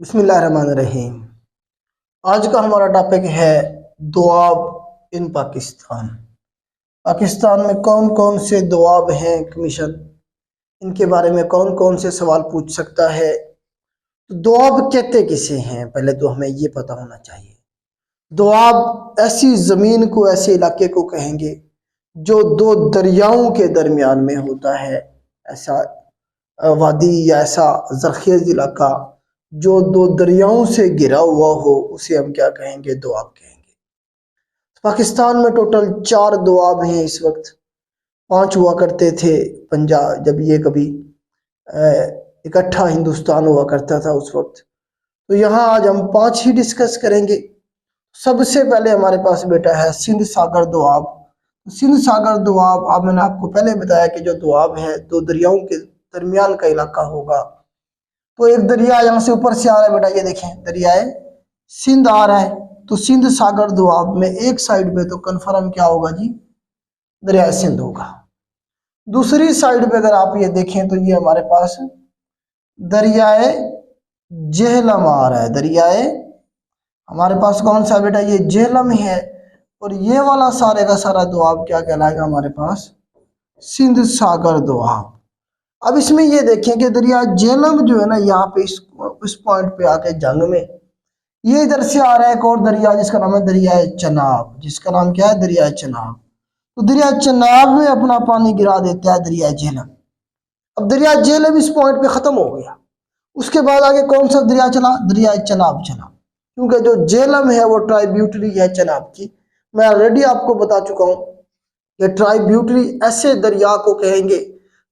बिस्मिल्लाहिर्रहमानिर्रहीम। आज का हमारा टॉपिक है दोआब इन पाकिस्तान। पाकिस्तान में कौन कौन से दोआब हैं कमीशन, इनके बारे में कौन कौन से सवाल पूछ सकता है। तो दोआब कहते किसे हैं, पहले तो हमें ये पता होना चाहिए। दोआब ऐसी ज़मीन को, ऐसे इलाके को कहेंगे जो दो दरियाओं के दरमियान में होता है। ऐसा वादी या ऐसा ज़रखेज़ इलाका जो दो दरियाओं से घिरा हुआ हो, उसे हम क्या कहेंगे? दोआब कहेंगे। पाकिस्तान में टोटल 4 दोआब हैं इस वक्त। 5 हुआ करते थे पंजाब, जब ये कभी इकट्ठा हिंदुस्तान हुआ करता था उस वक्त। तो यहाँ आज हम 5 ही डिस्कस करेंगे। सबसे पहले हमारे पास बेटा है सिंध सागर दोआब। सिंध सागर दोआब, अब मैंने आपको पहले बताया कि जो दोआब है दो दरियाओं के दरमियान का इलाका होगा। तो एक दरिया यहाँ से ऊपर से आ रहा है बेटा, ये देखें दरियाए सिंध आ रहा है। तो सिंध सागर दोआब में एक साइड पे तो कन्फर्म क्या होगा जी? दरियाए सिंध होगा। दूसरी साइड पे अगर आप ये देखें तो ये हमारे पास दरियाए जेहलम आ रहा है। दरियाए हमारे पास कौन सा बेटा? ये जेहलम है। और ये वाला सारे का सारा दोआब क्या कहलाएगा हमारे पास? सिंध सागर दोआब। अब इसमें ये देखें कि दरिया जेहलम जो है ना, यहाँ पे इस पॉइंट पे आके जंग में ये इधर से आ रहा है एक और दरिया जिसका नाम है दरिया चनाब। जिसका नाम क्या है? दरिया चनाब। तो दरिया चनाब में अपना पानी गिरा देता है दरिया जेहलम। अब दरिया जेहलम इस पॉइंट पे खत्म हो गया। उसके बाद आगे कौन सा दरिया चला? दरिया चनाब चला, क्योंकि जो जेहलम है वो ट्राइब्यूटरी है चनाब की। मैं ऑलरेडी आपको बता चुका हूँ कि ट्राइब्यूटरी ऐसे दरिया को कहेंगे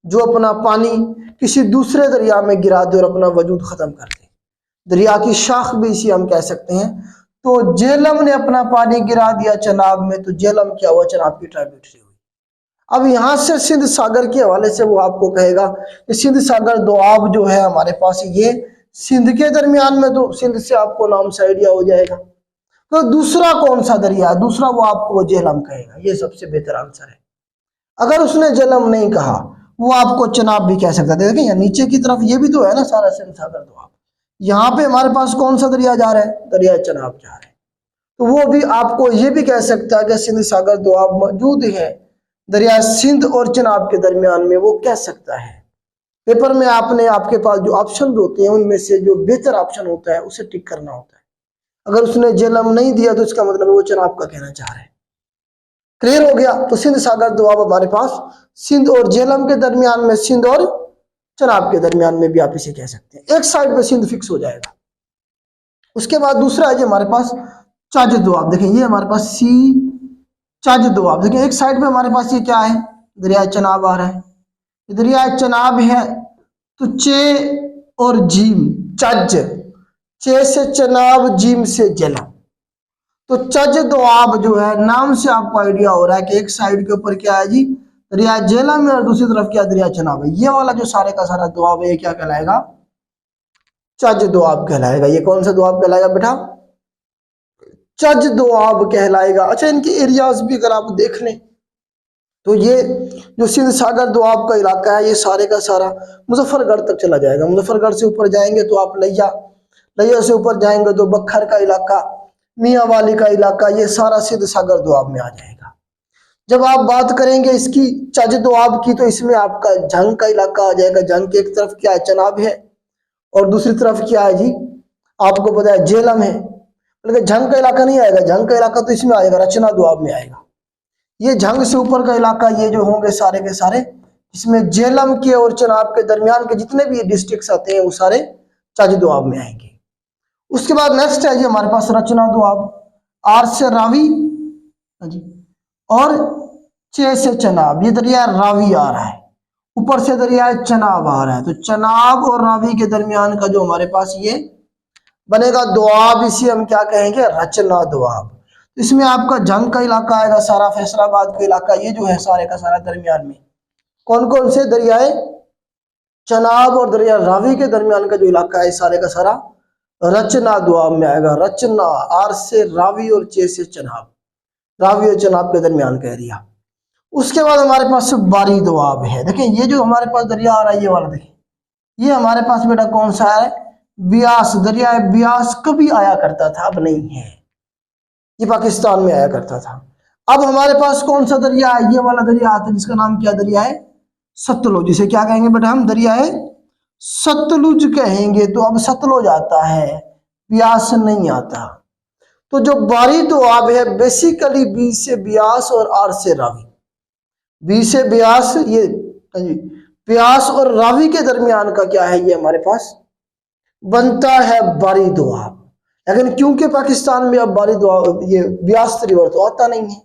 जो अपना पानी किसी दूसरे दरिया में गिरा दे और अपना वजूद खत्म कर दे। दरिया की शाख भी इसी हम कह सकते हैं। तो जेहलम ने अपना पानी गिरा दिया चनाब में, तो जेहलम क्या हुआ? चनाब की ट्राइब्यूटरी हुई। अब यहाँ से सिंध सागर के हवाले से वो आपको कहेगा कि सिंध सागर दोआब जो है हमारे पास, ये सिंध के दरमियान में, तो सिंध से आपको नाम से आइडिया हो जाएगा। तो दूसरा कौन सा दरिया है? दूसरा वो आपको जेहलम कहेगा। ये सबसे बेहतर आंसर है। अगर उसने जेहलम नहीं कहा, वो आपको चनाब भी कह सकता है। देखें यहाँ नीचे की तरफ ये भी तो है ना सारा सिंध सागर दोआब। यहाँ पे हमारे पास कौन सा दरिया जा रहा है? दरिया चनाब जा रहा है। तो वो भी आपको ये भी कह सकता है कि सिंध सागर दोआब मौजूद है दरिया सिंध और चनाब के दरमियान में, वो कह सकता है। पेपर में आपके पास जो ऑप्शन होते हैं उनमें से जो बेहतर ऑप्शन होता है उसे टिक करना होता है। अगर उसने जेहलम नहीं दिया तो इसका मतलब वो चनाब का कहना चाह रहा है। क्लियर हो गया? तो सिंध सागर दोआब हमारे पास सिंध और जेहलम के दरमियान में, सिंध और चनाब के दरमियान में भी आप इसे कह सकते हैं। एक साइड पे सिंध फिक्स हो जाएगा। उसके बाद दूसरा है हमारे पास चज दोआब। देखें ये हमारे पास सी चज दोआब। देखें एक साइड पे हमारे पास ये क्या है? दरिया चनाब आ रहा है। दरिया चनाब है तो चे और जीम, चज, चे से चनाब, जीम से जेहलम। तो चज दोआब जो है, नाम से आपको आइडिया हो रहा है कि एक साइड के ऊपर क्या है जी? दरिया जेहलम है और दूसरी तरफ क्या? दरिया चनाब है। ये वाला जो सारे का सारा दोआब है ये क्या कहलाएगा? चज दोआब कहलाएगा। ये कौन सा दोआब कहलाएगा बेटा? चज दोआब कहलाएगा। अच्छा, इनके एरियाज भी अगर आप देख लें तो ये जो सिंध सागर दोआब का इलाका है ये सारे का सारा मुजफ्फरगढ़ तक चला जाएगा। मुजफ्फरगढ़ से ऊपर जाएंगे तो आप लिया, लिया से ऊपर जाएंगे तो बखर का इलाका, मियाँ वाली का इलाका, ये सारा सिंध सागर दोआब में आ जाएगा। जब आप बात करेंगे इसकी चज दोआब की, तो इसमें आपका जंग का इलाका आ जाएगा। जंग की एक तरफ क्या है? चनाब है और दूसरी तरफ क्या है जी? आपको पता है जेहलम है। लेकिन जंग का इलाका नहीं आएगा। जंग का इलाका तो इसमें आएगा, रचना दोआब में आएगा। ये जंग से ऊपर का इलाका, ये जो होंगे सारे के सारे, इसमें जेहलम के और चनाब के दरमियान के जितने भी डिस्ट्रिक्ट्स आते हैं वो सारे चज दोआब में आएंगे। उसके बाद नेक्स्ट है जी हमारे पास रचना दोआब। आर से रावी जी और चे से चनाब। ये दरिया रावी आ रहा है, ऊपर से दरिया चनाब आ रहा है। तो चनाब और रावी के दरमियान का जो हमारे पास ये बनेगा दोआब, इसे हम क्या कहेंगे? रचना दोआब। इसमें आपका जंग का इलाका आएगा सारा, फैसलाबाद का इलाका, ये जो है सारे का सारा दरमियान में कौन कौन से? दरियाए चनाब और दरिया रावी के दरमियान का जो इलाका है सारे का सारा रचना दोआब में आएगा। रचना, आर से रावी और चे से चनाब, रावी और चनाब के दरमियान का एरिया। उसके बाद हमारे पास बारी दोआब है। देखें ये जो हमारे पास दरिया आ रहा है ये वाला, देखें ये हमारे पास बेटा कौन सा है? ब्यास, दरियाए ब्यास कभी आया करता था, अब नहीं है, ये पाकिस्तान में आया करता था। अब हमारे पास कौन सा दरिया है, ये वाला दरिया आता है जिसका नाम क्या दरिया है, सतलुज। इसे क्या कहेंगे बेटा हम, दरिया है सतलुज कहेंगे। तो अब सतलुज आता है, ब्यास नहीं आता। तो जो बारी दोआब है बेसिकली बी से ब्यास और आर से रावी, बी से ब्यास, ये ब्यास और रावी के दरमियान का क्या है, ये हमारे पास बनता है बारी दोआब। लेकिन क्योंकि पाकिस्तान में अब बारी दोआब, ये ब्यास रिवर तो आता नहीं है,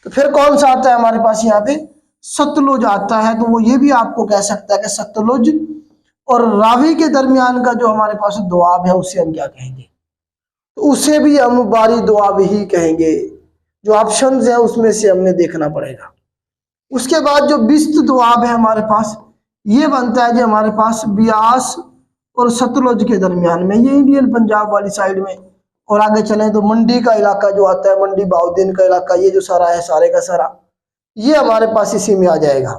तो फिर कौन सा आता है हमारे पास यहाँ पे, सतलुज आता है। तो वो ये भी आपको कह सकता है कि सतलुज और रावी के दरमियान का जो हमारे पास दोआब है उसे हम क्या कहेंगे, तो उसे भी हम बारी दोआब ही कहेंगे। जो ऑप्शन है उसमें से हमने देखना पड़ेगा। उसके बाद जो बिस्त दोआब है हमारे पास, ये बनता है जो हमारे पास ब्यास और सतलुज के दरमियान में, ये इंडियन पंजाब वाली साइड में। और आगे चलें तो मंडी का इलाका जो आता है, मंडी बाउद्दीन का इलाका, ये जो सारा है सारे का सारा ये हमारे पास इसी में आ जाएगा।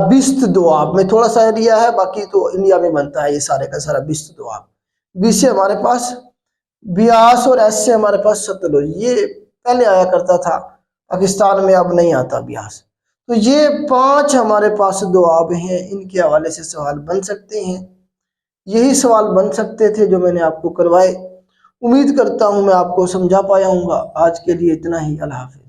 बिस्त दोआब में थोड़ा सा एरिया है, बाकी तो इंडिया में बनता है ये सारे का सारा बिस्त दोआब। बी से हमारे पास ब्यास और एस से हमारे पास सतलुज, ये पहले आया करता था पाकिस्तान में, अब नहीं आता ब्यास। तो ये 5 हमारे पास दोआब हैं, इनके हवाले से सवाल बन सकते हैं। यही सवाल बन सकते थे जो मैंने आपको करवाए। उम्मीद करता हूं मैं आपको समझा पाया हूँगा। आज के लिए इतना ही, अल्लाह हाफिज़।